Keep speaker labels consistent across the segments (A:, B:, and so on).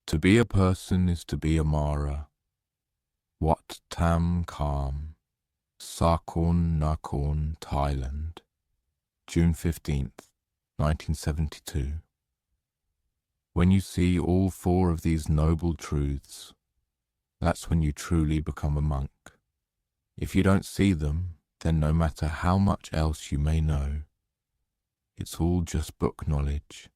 A: To be a person is to be a Māra. Wat Tam Kam, Sarkorn Nakorn, Thailand, June 15th, 1972. When you see all four of these noble truths, that's when you truly become a monk. If you don't see them, then no matter how much else you may know, it's all just book knowledge.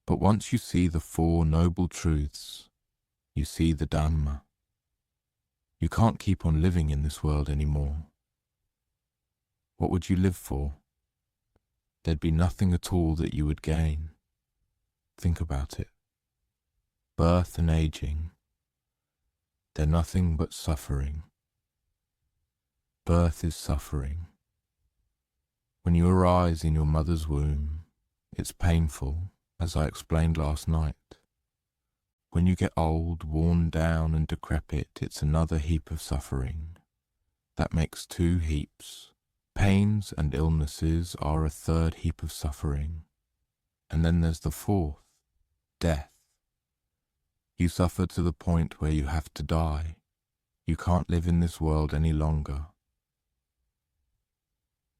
A: But once you see the four noble truths, you see the Dhamma. You can't keep on living in this world anymore. What would you live for? There'd be nothing at all that you would gain. Think about it. Birth and aging, they're nothing but suffering. Birth is suffering. When you arise in your mother's womb, it's painful, as I explained last night. When you get old, worn down and decrepit, it's another heap of suffering. That makes two heaps. Pains and illnesses are a third heap of suffering. And then there's the fourth, death. You suffer to the point where you have to die. You can't live in this world any longer.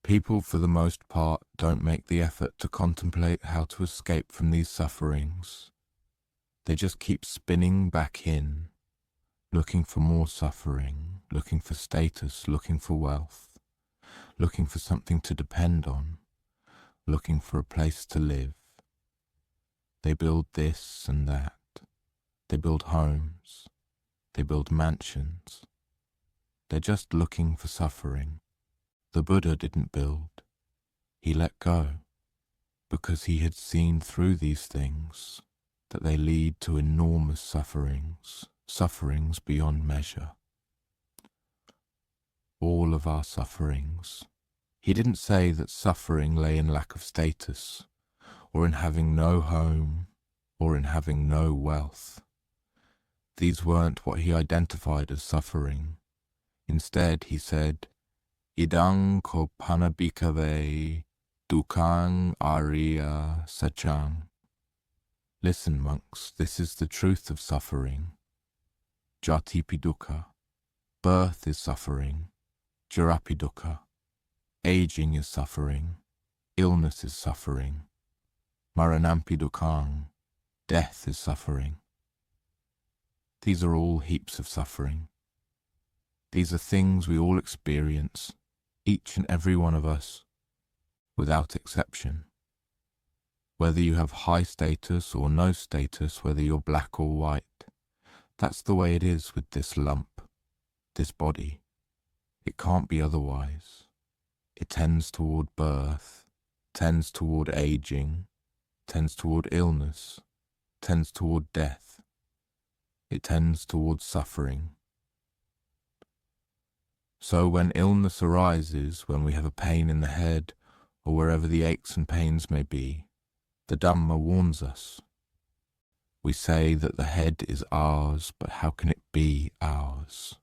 A: People, for the most part, don't make the effort to contemplate how to escape from these sufferings. They just keep spinning back in, looking for more suffering, looking for status, looking for wealth, looking for something to depend on, looking for a place to live. They build this and that. They build homes. They build mansions. They're just looking for suffering. The Buddha didn't build. He let go, because he had seen through these things, that they lead to enormous sufferings, sufferings beyond measure. All of our sufferings. He didn't say that suffering lay in lack of status, or in having no home, or in having no wealth. These weren't what he identified as suffering. Instead, he said, Idang ko panabhikave dukkhaṃ ariya sacchaṃ. Listen, monks, this is the truth of suffering. Jatipi dukkha. Birth is suffering. Jarapi dukkha. Aging is suffering. Illness is suffering. Maranampi dukkhaṃ. Death is suffering. These are all heaps of suffering. These are things we all experience, each and every one of us, without exception. Whether you have high status or no status, whether you're black or white, that's the way it is with this lump, this body. It can't be otherwise. It tends toward birth, tends toward aging, tends toward illness, tends toward death. It tends toward suffering. So when illness arises, when we have a pain in the head, or wherever the aches and pains may be, the Dhamma warns us. We say that the head is ours, but how can it be ours?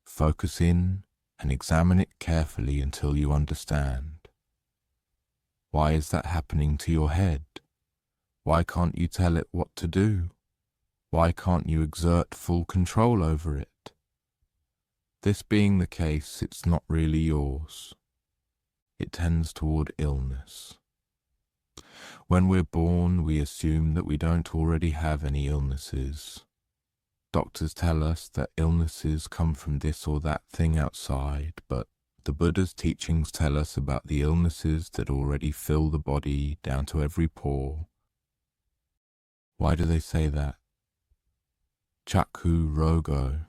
A: Focus in and examine it carefully until you understand. Why is that happening to your head? Why can't you tell it what to do? Why can't you exert full control over it? This being the case, it's not really yours. It tends toward illness. When we're born, we assume that we don't already have any illnesses. Doctors tell us that illnesses come from this or that thing outside, but the Buddha's teachings tell us about the illnesses that already fill the body down to every pore. Why do they say that? Chakku rogo.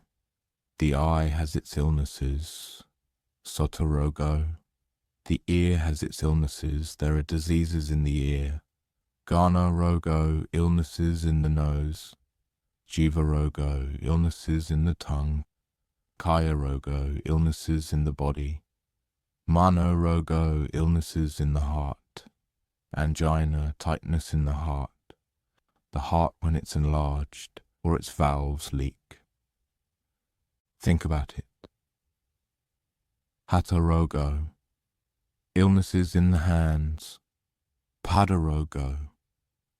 A: The eye has its illnesses. Sota rogo. The ear has its illnesses. There are diseases in the ear. Gana rogo, illnesses in the nose. Jiva rogo, illnesses in the tongue. Kaya rogo, illnesses in the body. Mano rogo, illnesses in the heart. Angina, tightness in the heart. The heart when it's enlarged, or its valves leak. Think about it. Hatha rogo, illnesses in the hands. Pada rogo,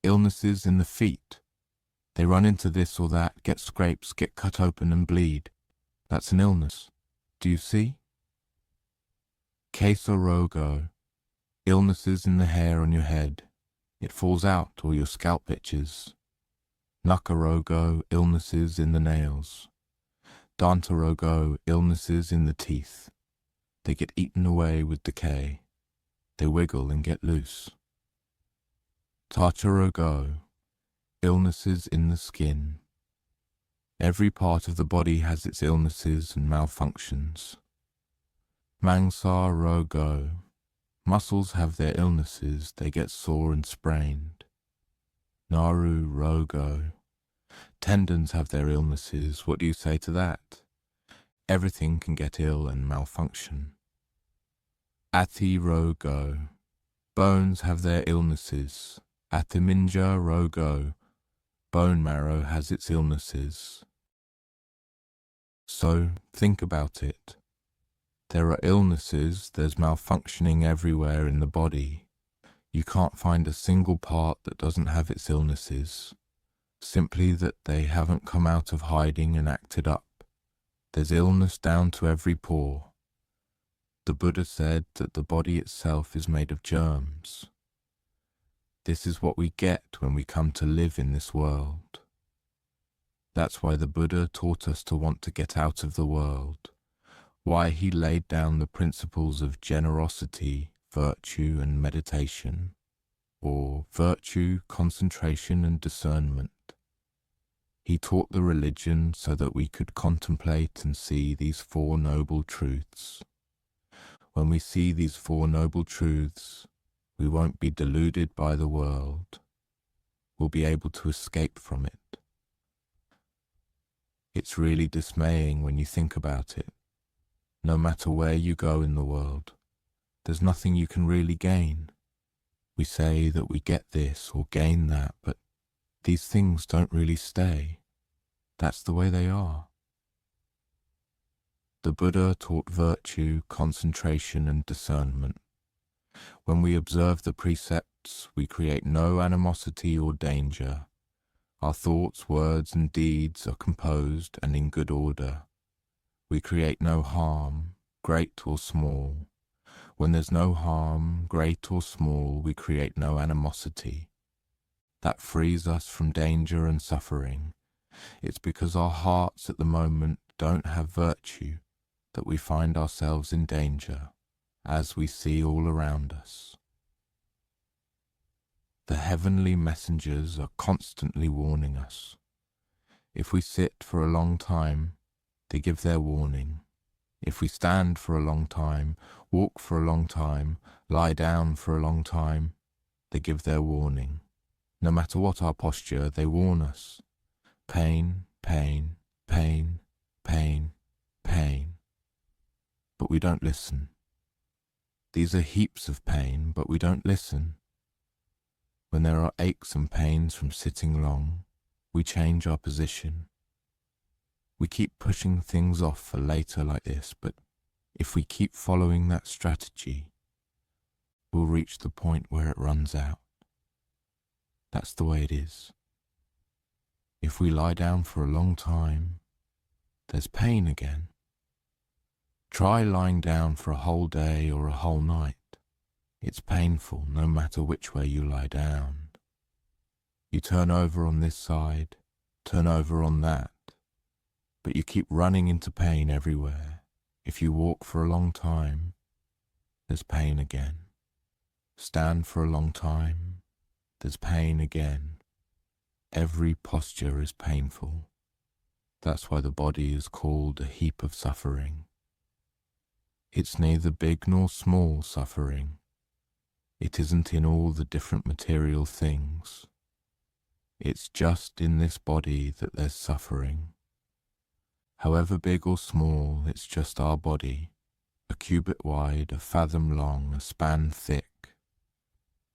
A: illnesses in the feet. They run into this or that, get scrapes, get cut open and bleed. That's an illness. Do you see? Rogo, illnesses in the hair on your head. It falls out or your scalp itches. Nakarogo, illnesses in the nails. Dantarogo, illnesses in the teeth. They get eaten away with decay. They wiggle and get loose. Tacharogo, illnesses in the skin. Every part of the body has its illnesses and malfunctions. Mangsa-rogo, muscles have their illnesses, they get sore and sprained. Naru-rogo, tendons have their illnesses, what do you say to that? Everything can get ill and malfunction. Ati-rogo, bones have their illnesses. Atiminja-rogo, bone marrow has its illnesses. So think about it. There are illnesses, there's malfunctioning everywhere in the body. You can't find a single part that doesn't have its illnesses, simply that they haven't come out of hiding and acted up. There's illness down to every pore. The Buddha said that the body itself is made of germs. This is what we get when we come to live in this world. That's why the Buddha taught us to want to get out of the world, why he laid down the principles of generosity, virtue and meditation, or virtue, concentration and discernment. He taught the religion so that we could contemplate and see these four noble truths. When we see these four noble truths, we won't be deluded by the world. We'll be able to escape from it. It's really dismaying when you think about it. No matter where you go in the world, there's nothing you can really gain. We say that we get this or gain that, but these things don't really stay. That's the way they are. The Buddha taught virtue, concentration and discernment. When we observe the precepts, we create no animosity or danger. Our thoughts, words and deeds are composed and in good order. We create no harm, great or small. When there's no harm, great or small, we create no animosity. That frees us from danger and suffering. It's because our hearts at the moment don't have virtue that we find ourselves in danger, as we see all around us. The heavenly messengers are constantly warning us. If we sit for a long time, they give their warning. If we stand for a long time, walk for a long time, lie down for a long time, they give their warning. No matter what our posture, they warn us. Pain, pain, pain, pain, pain. But we don't listen. These are heaps of pain, but we don't listen. When there are aches and pains from sitting long, we change our position. We keep pushing things off for later like this, but if we keep following that strategy, we'll reach the point where it runs out. That's the way it is. If we lie down for a long time, there's pain again. Try lying down for a whole day or a whole night. It's painful no matter which way you lie down. You turn over on this side, turn over on that, but you keep running into pain everywhere. If you walk for a long time, there's pain again. Stand for a long time, there's pain again. Every posture is painful. That's why the body is called a heap of suffering. It's neither big nor small suffering. It isn't in all the different material things. It's just in this body that there's suffering. However big or small, it's just our body, a cubit wide, a fathom long, a span thick.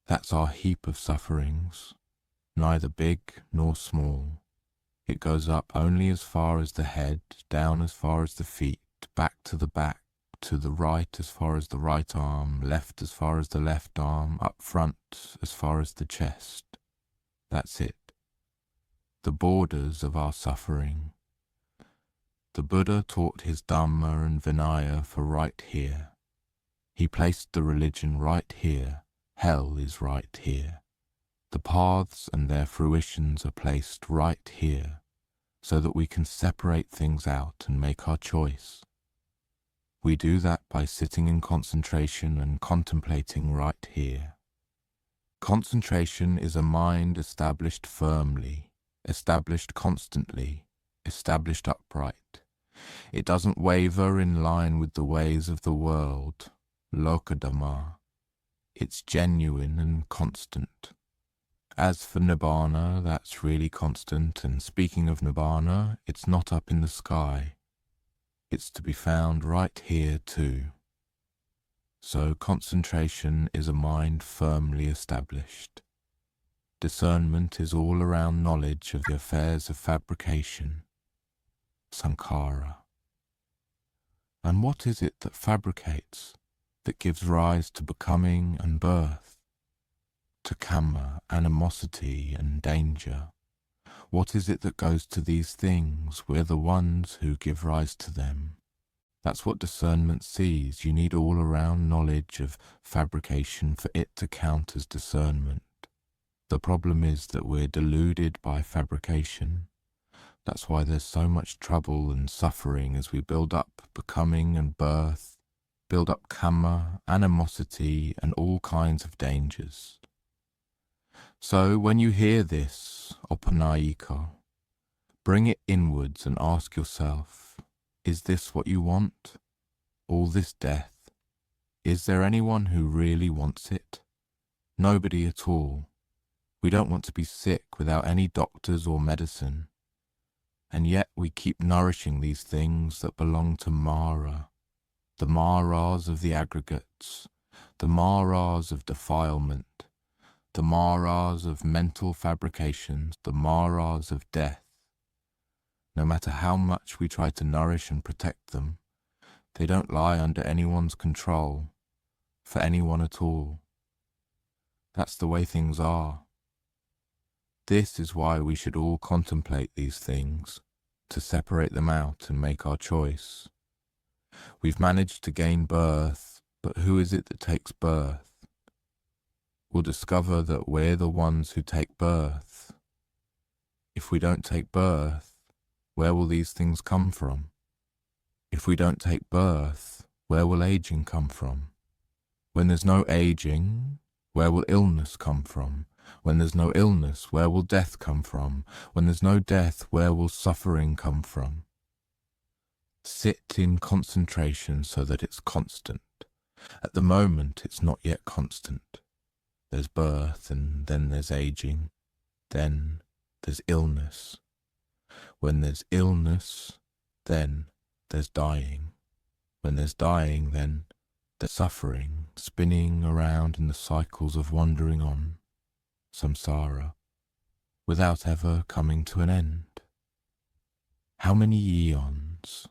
A: That's our heap of sufferings, neither big nor small. It goes up only as far as the head, down as far as the feet, back, to the right as far as the right arm, left as far as the left arm, up front as far as the chest. That's it. the borders of our suffering. The Buddha taught his Dhamma and Vinaya for right here. He placed the religion right here. Hell is right here. The paths and their fruitions are placed right here, so that we can separate things out and make our choice. We do that by sitting in concentration and contemplating right here. Concentration is a mind established firmly, established constantly, established upright. It doesn't waver in line with the ways of the world, loka Dhamma. It's genuine and constant. As for Nibbana, that's really constant, and speaking of Nibbana, it's not up in the sky. It's to be found right here too. So concentration is a mind firmly established. Discernment is all around knowledge of the affairs of fabrication, sankhara. And what is it that fabricates, that gives rise to becoming and birth, to kamma, animosity and danger? What is it that goes to these things? We're the ones who give rise to them. That's what discernment sees. You need all-around knowledge of fabrication for it to count as discernment. The problem is that we're deluded by fabrication. That's why there's so much trouble and suffering as we build up becoming and birth, build up kamma, animosity, and all kinds of dangers. So when you hear this, opanayika, bring it inwards and ask yourself, is this what you want? All this death? Is there anyone who really wants it? Nobody at all. We don't want to be sick without any doctors or medicine. And yet we keep nourishing these things that belong to Māra, the Māras of the aggregates, the Māras of defilement, the Māras of mental fabrications, the Māras of death. No matter how much we try to nourish and protect them, they don't lie under anyone's control, for anyone at all. That's the way things are. This is why we should all contemplate these things, to separate them out and make our choice. We've managed to gain birth, but who is it that takes birth? We'll discover that we're the ones who take birth. If we don't take birth, where will these things come from? If we don't take birth, where will aging come from? When there's no aging, where will illness come from? When there's no illness, where will death come from? When there's no death, where will suffering come from? Sit in concentration so that it's constant. At the moment, it's not yet constant. There's birth, and then there's aging. Then there's illness. When there's illness, then there's dying. When there's dying, then there's suffering, spinning around in the cycles of wandering on, samsara, without ever coming to an end. How many eons,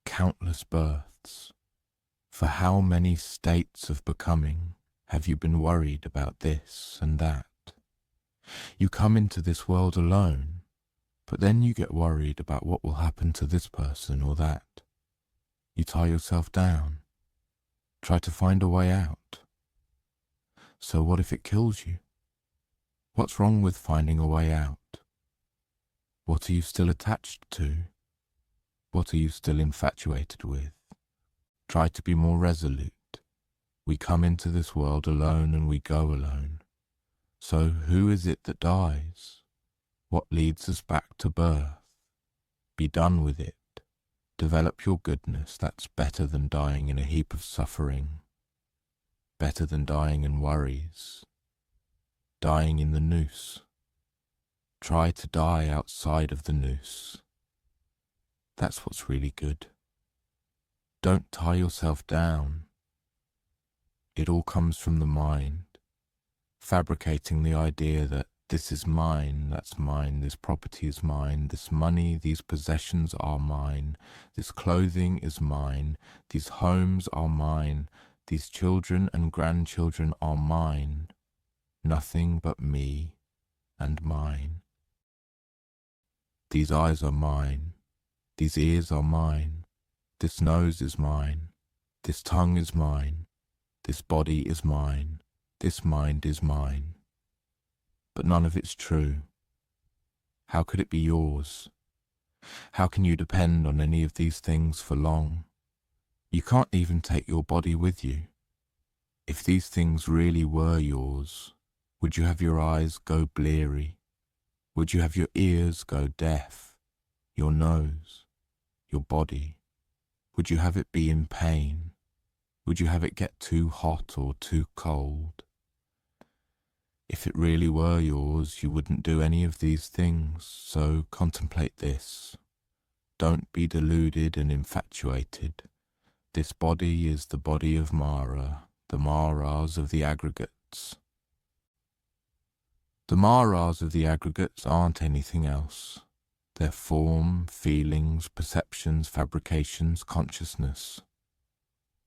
A: countless births, for how many states of becoming have you been worried about this and that? You come into this world alone, but then you get worried about what will happen to this person or that. You tie yourself down, try to find a way out. So what if it kills you? What's wrong with finding a way out? What are you still attached to? What are you still infatuated with? Try to be more resolute. We come into this world alone and we go alone. So who is it that dies? What leads us back to birth? Be done with it. Develop your goodness. That's better than dying in a heap of suffering. Better than dying in worries. Dying in the noose. Try to die outside of the noose. That's what's really good. Don't tie yourself down. It all comes from the mind, fabricating the idea that this is mine, that's mine, this property is mine, this money, these possessions are mine, this clothing is mine, these homes are mine, these children and grandchildren are mine, nothing but me and mine. These eyes are mine. These ears are mine. This nose is mine. This tongue is mine. This body is mine. This mind is mine. But none of it's true. How could it be yours? How can you depend on any of these things for long? You can't even take your body with you. If these things really were yours, would you have your eyes go bleary? Would you have your ears go deaf? Your nose? Your body? Would you have it be in pain? Would you have it get too hot or too cold? If it really were yours, you wouldn't do any of these things, so contemplate this. Don't be deluded and infatuated. This body is the body of Māra, the Māras of the aggregates. The Māras of the aggregates aren't anything else. They're form, feelings, perceptions, fabrications, consciousness.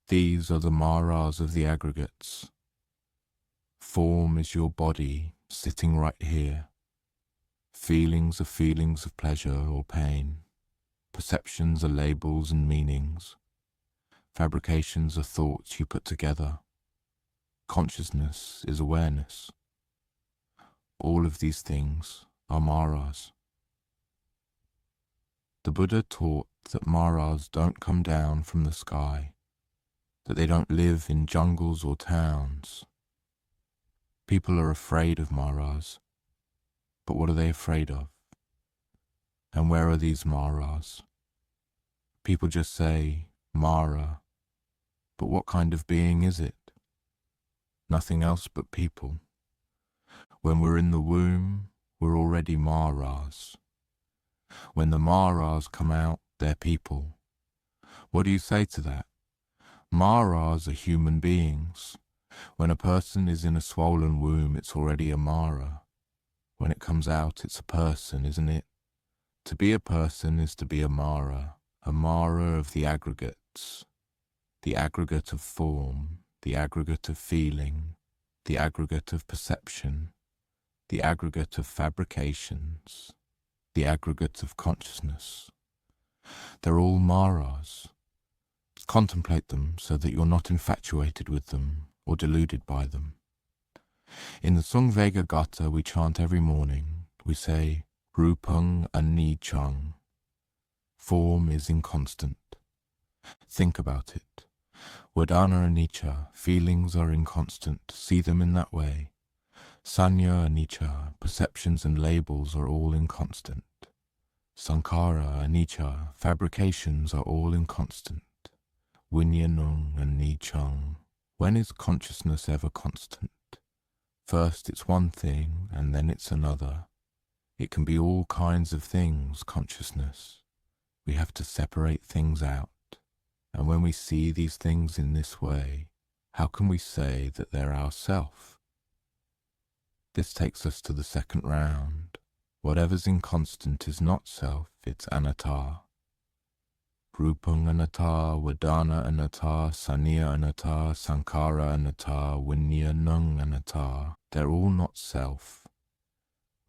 A: These are the Māras of the aggregates. Form is your body sitting right here. Feelings are feelings of pleasure or pain. Perceptions are labels and meanings. Fabrications are thoughts you put together. Consciousness is awareness. All of these things are Māras. The Buddha taught that Māras don't come down from the sky, that they don't live in jungles or towns. People are afraid of Māras, but what are they afraid of? And where are these Māras? People just say, Māra, but what kind of being is it? Nothing else but people. When we're in the womb, we're already Māras. When the Māras come out, they're people. What do you say to that? Māras are human beings. When a person is in a swollen womb, it's already a Māra. When it comes out, it's a person, isn't it? To be a person is to be a Māra of the aggregates, the aggregate of form, the aggregate of feeling, the aggregate of perception, the aggregate of fabrications, the aggregate of consciousness. They're all Māras. Contemplate them so that you're not infatuated with them or deluded by them. In the Sungvega Gata we chant every morning, we say, Rupang Anicang. Form is inconstant. Think about it. Vedana anicca, feelings are inconstant, see them in that way. Sanya anicca, perceptions and labels are all inconstant. Sankhara anicca, fabrications are all inconstant. Vinyanung anicang. When is consciousness ever constant? First it's one thing, and then it's another. It can be all kinds of things, consciousness. We have to separate things out. And when we see these things in this way, how can we say that they're our self? This takes us to the second round. Whatever's inconstant is not self, it's anatta. Rupang anatta, Vedana anatta, Sanya anatta, Sankhara anatta, Vinyanung anatta. They're all not self.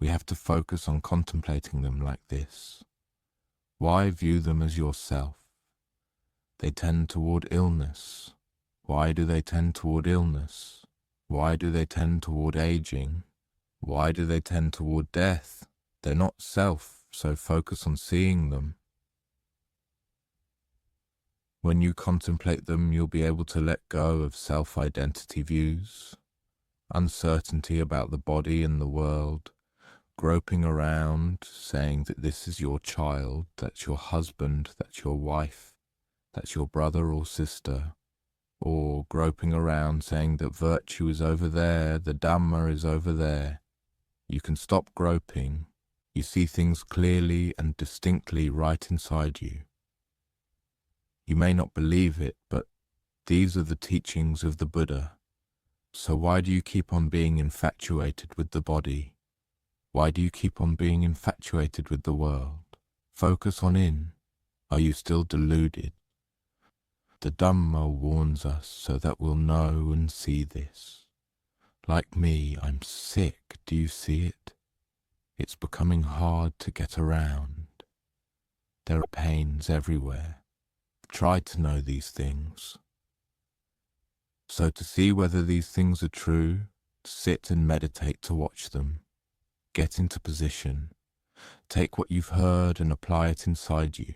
A: We have to focus on contemplating them like this. Why view them as yourself? They tend toward illness. Why do they tend toward illness? Why do they tend toward aging? Why do they tend toward death? They're not self, so focus on seeing them. When you contemplate them, you'll be able to let go of self-identity views, uncertainty about the body and the world, groping around, saying that this is your child, that's your husband, that's your wife, that's your brother or sister, or groping around saying that virtue is over there, the Dhamma is over there. You can stop groping. You see things clearly and distinctly right inside you. You may not believe it, but these are the teachings of the Buddha. So why do you keep on being infatuated with the body? Why do you keep on being infatuated with the world? Focus on in. Are you still deluded? The Dhamma warns us so that we'll know and see this. Like me, I'm sick. Do you see it? It's becoming hard to get around. There are pains everywhere. Try to know these things. So to see whether these things are true, sit and meditate to watch them. Get into position. Take what you've heard and apply it inside you,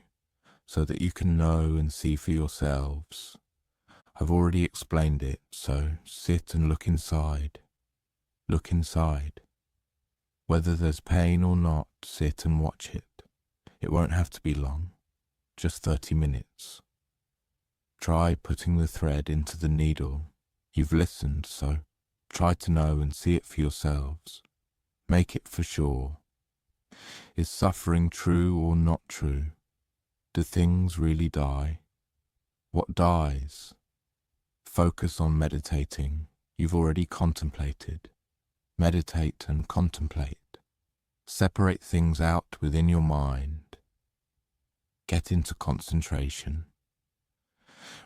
A: so that you can know and see for yourselves. I've already explained it, so sit and look inside. Look inside. Whether there's pain or not, sit and watch it. It won't have to be long, just 30 minutes. Try putting the thread into the needle. You've listened, so try to know and see it for yourselves. Make it for sure. Is suffering true or not true? Do things really die? What dies? Focus on meditating. You've already contemplated. Meditate and contemplate. Separate things out within your mind. Get into concentration.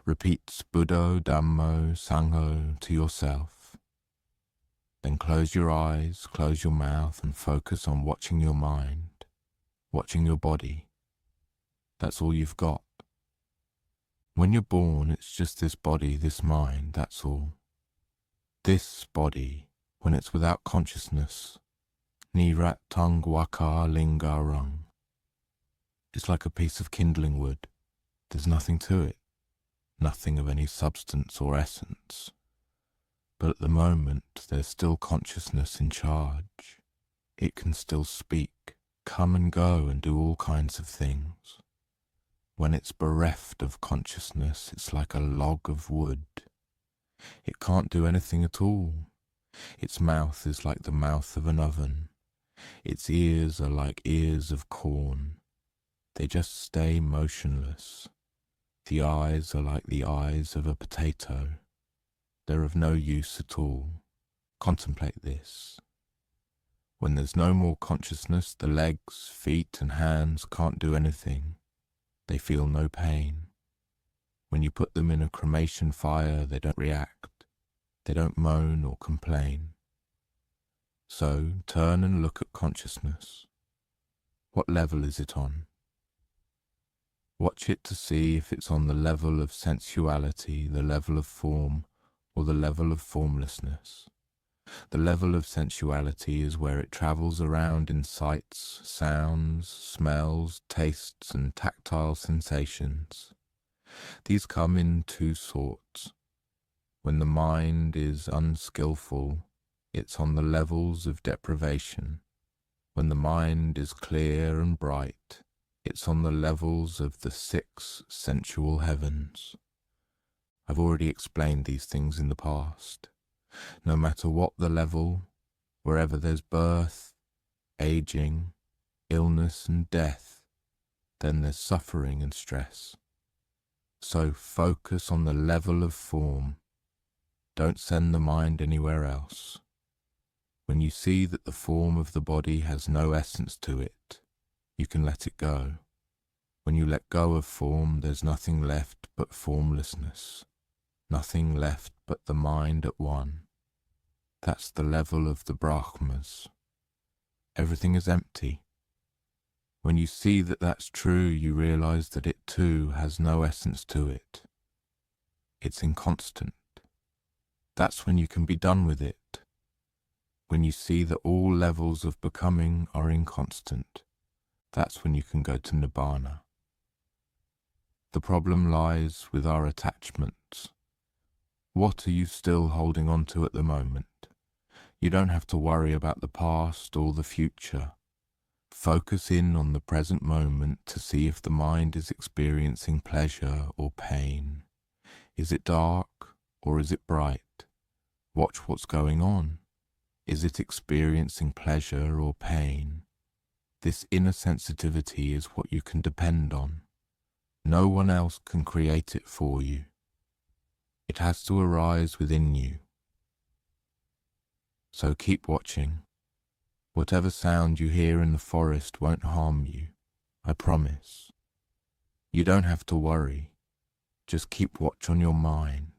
A: Repeat Buddho, Dhammo, Sangho to yourself. Then close your eyes, close your mouth, and focus on watching your mind, watching your body. That's all you've got. When you're born, it's just this body, this mind, that's all. This body, when it's without consciousness, Nirat Tung Waka Lingarang. It's like a piece of kindling wood. There's nothing to it, nothing of any substance or essence. But at the moment, there's still consciousness in charge. It can still speak, come and go and do all kinds of things. When it's bereft of consciousness, it's like a log of wood. It can't do anything at all. Its mouth is like the mouth of an oven. Its ears are like ears of corn. They just stay motionless. The eyes are like the eyes of a potato. They're of no use at all. Contemplate this. When there's no more consciousness, the legs, feet and hands can't do anything. They feel no pain. When you put them in a cremation fire, they don't react. They don't moan or complain. So turn and look at consciousness. What level is it on? Watch it to see if it's on the level of sensuality, the level of form, or the level of formlessness. The level of sensuality is where it travels around in sights, sounds, smells, tastes, and tactile sensations. These come in two sorts. When the mind is unskillful, it's on the levels of deprivation. When the mind is clear and bright, it's on the levels of the 6 sensual heavens. I've already explained these things in the past. No matter what the level, wherever there's birth, aging, illness and death, then there's suffering and stress. So focus on the level of form. Don't send the mind anywhere else. When you see that the form of the body has no essence to it, you can let it go. When you let go of form, there's nothing left but formlessness. Nothing left but the mind at one. That's the level of the Brahmas. Everything is empty. When you see that that's true, you realize that it too has no essence to it. It's inconstant. That's when you can be done with it. When you see that all levels of becoming are inconstant, that's when you can go to Nibbana. The problem lies with our attachments. What are you still holding on to at the moment? You don't have to worry about the past or the future. Focus in on the present moment to see if the mind is experiencing pleasure or pain. Is it dark or is it bright? Watch what's going on. Is it experiencing pleasure or pain? This inner sensitivity is what you can depend on. No one else can create it for you. It has to arise within you. So keep watching. Whatever sound you hear in the forest won't harm you, I promise. You don't have to worry. Just keep watch on your mind.